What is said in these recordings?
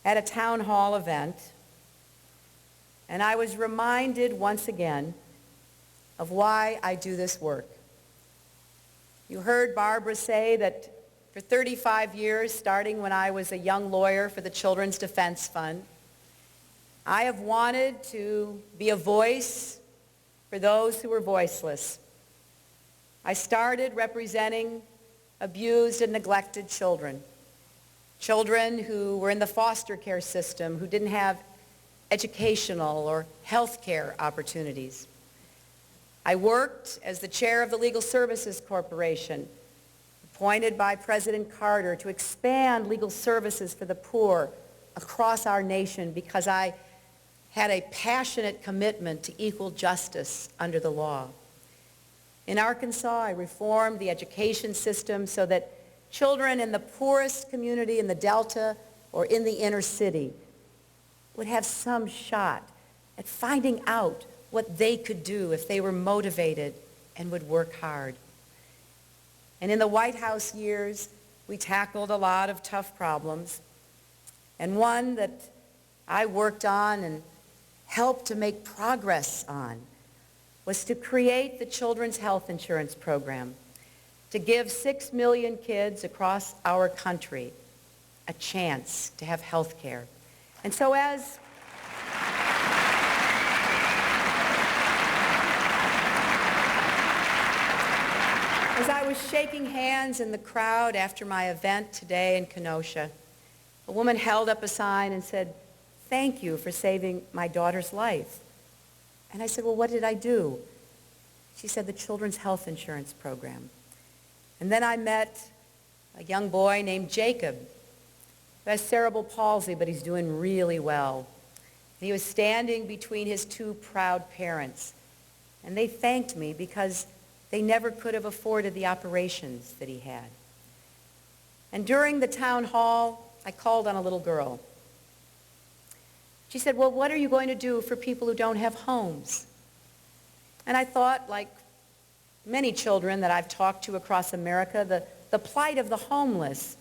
at a town hall event, and I was reminded once again of why I do this work. You heard Barbara say that for 35 years, starting when I was a young lawyer for the Children's Defense Fund, I have wanted to be a voice for those who were voiceless. I started representing abused and neglected children, children who were in the foster care system, who didn't have educational or health care opportunities. I worked as the chair of the Legal Services Corporation, appointed by President Carter to expand legal services for the poor across our nation because I had a passionate commitment to equal justice under the law. In Arkansas, I reformed the education system so that children in the poorest community in the Delta or in the inner city would have some shot at finding out what they could do if they were motivated and would work hard. And in the White House years, we tackled a lot of tough problems. And one that I worked on and helped to make progress on was to create the Children's Health Insurance Program, to give 6 million kids across our country a chance to have health care. And so as I was shaking hands in the crowd after my event today in Kenosha, a woman held up a sign and said, "Thank you for saving my daughter's life." And I said, "Well, what did I do?" She said, "The Children's Health Insurance Program." And then I met a young boy named Jacob who has cerebral palsy, but he's doing really well. And he was standing between his two proud parents, and they thanked me because they never could have afforded the operations that he had. And during the town hall, I called on a little girl. She said, "Well, what are you going to do for people who don't have homes?" And I thought, like many children that I've talked to across America, the plight of the homeless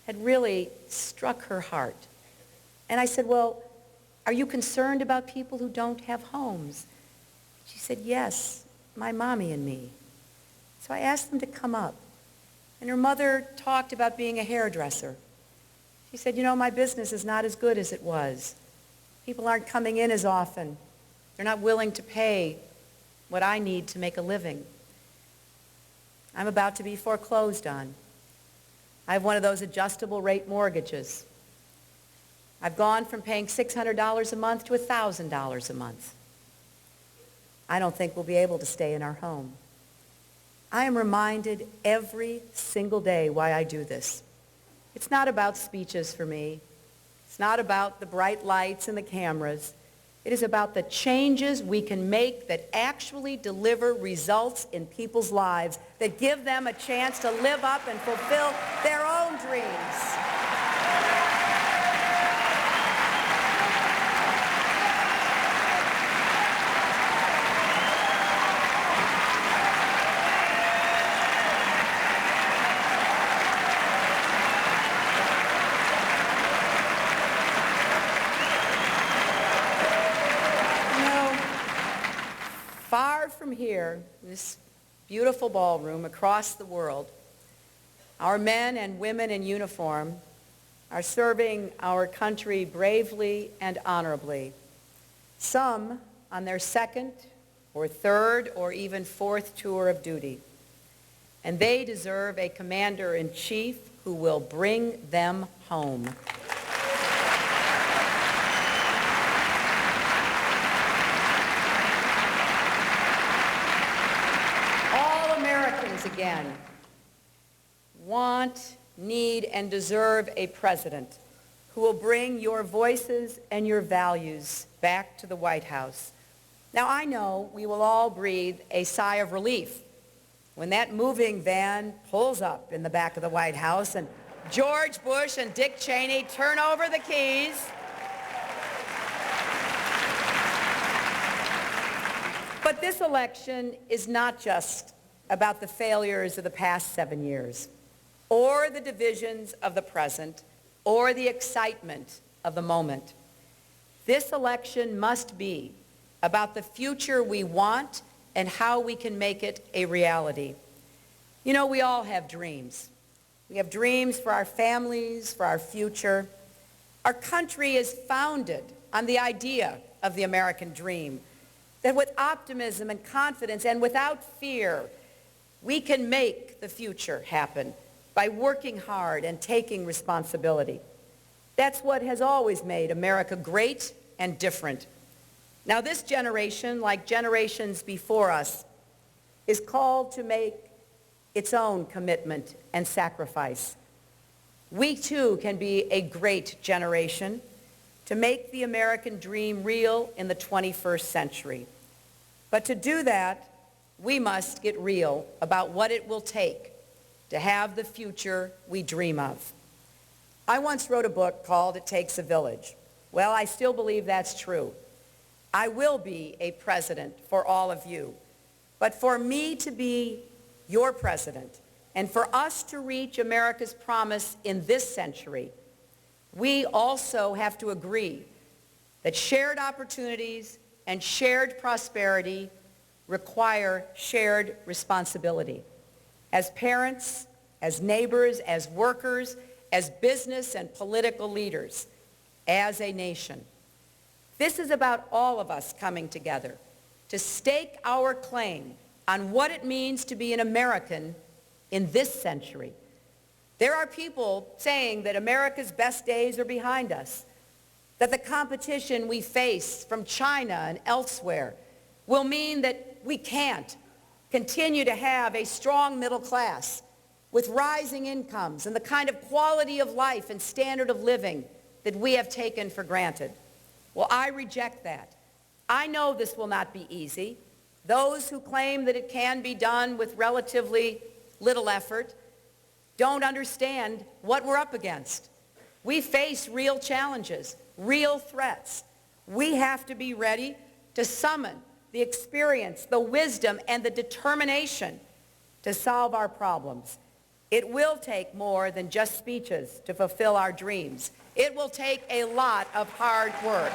had really struck her heart. And I said, "Well, are you concerned about people who don't have homes?" She said, "Yes, my mommy and me." So I asked them to come up. And her mother talked about being a hairdresser. She said, "You know, my business is not as good as it was. People aren't coming in as often. They're not willing to pay what I need to make a living. I'm about to be foreclosed on. I have one of those adjustable rate mortgages. I've gone from paying $600 a month to $1,000 a month. I don't think we'll be able to stay in our home." I am reminded every single day why I do this. It's not about speeches for me. It's not about the bright lights and the cameras. It is about the changes we can make that actually deliver results in people's lives, that give them a chance to live up and fulfill their own dreams. Far from here, this beautiful ballroom across the world, our men and women in uniform are serving our country bravely and honorably, some on their second or third or even fourth tour of duty. And they deserve a commander-in-chief who will bring them home. Again, want, need, and deserve a president who will bring your voices and your values back to the White House. Now, I know we will all breathe a sigh of relief when that moving van pulls up in the back of the White House and George Bush and Dick Cheney turn over the keys. But this election is not just about the failures of the past 7 years, or the divisions of the present, or the excitement of the moment. This election must be about the future we want and how we can make it a reality. You know, we all have dreams. We have dreams for our families, for our future. Our country is founded on the idea of the American dream, that with optimism and confidence and without fear, we can make the future happen by working hard and taking responsibility. That's what has always made America great and different. Now, this generation, like generations before us, is called to make its own commitment and sacrifice. We, too, can be a great generation to make the American dream real in the 21st century. But to do that, we must get real about what it will take to have the future we dream of. I once wrote a book called It Takes a Village. Well, I still believe that's true. I will be a president for all of you. But for me to be your president and for us to reach America's promise in this century, we also have to agree that shared opportunities and shared prosperity require shared responsibility. As parents, as neighbors, as workers, as business and political leaders, as a nation. This is about all of us coming together to stake our claim on what it means to be an American in this century. There are people saying that America's best days are behind us, that the competition we face from China and elsewhere will mean that we can't continue to have a strong middle class with rising incomes and the kind of quality of life and standard of living that we have taken for granted. Well, I reject that. I know this will not be easy. Those who claim that it can be done with relatively little effort don't understand what we're up against. We face real challenges, real threats. We have to be ready to summon the experience, the wisdom, and the determination to solve our problems. It will take more than just speeches to fulfill our dreams. It will take a lot of hard work.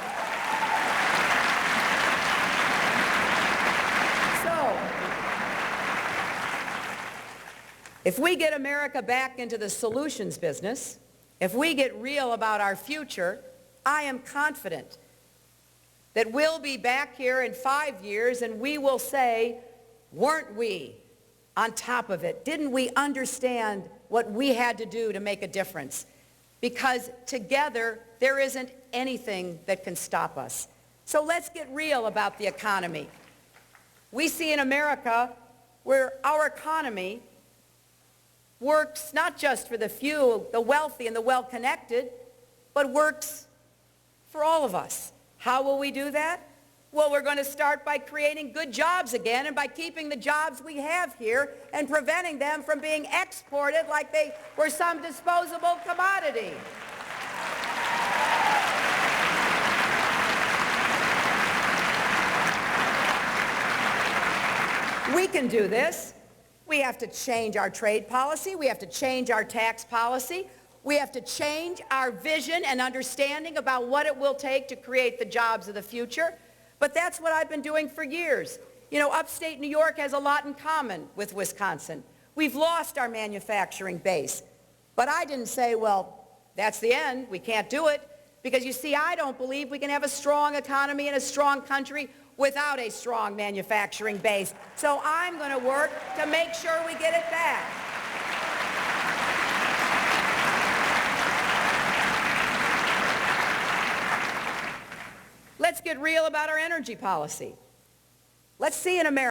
If we get America back into the solutions business, if we get real about our future, I am confident that we'll be back here in 5 years and we will say, weren't we on top of it? Didn't we understand what we had to do to make a difference? Because together, there isn't anything that can stop us. So let's get real about the economy. We see in America where our economy works not just for the few, the wealthy and the well-connected, but works for all of us. How will we do that? Well, we're going to start by creating good jobs again and by keeping the jobs we have here and preventing them from being exported like they were some disposable commodity. We can do this. We have to change our trade policy. We have to change our tax policy. We have to change our vision and understanding about what it will take to create the jobs of the future. But that's what I've been doing for years. You know, upstate New York has a lot in common with Wisconsin. We've lost our manufacturing base. But I didn't say, well, that's the end. We can't do it. Because you see, I don't believe we can have a strong economy and a strong country without a strong manufacturing base. So I'm going to work to make sure we get it back. Let's get real about our energy policy. Let's see in America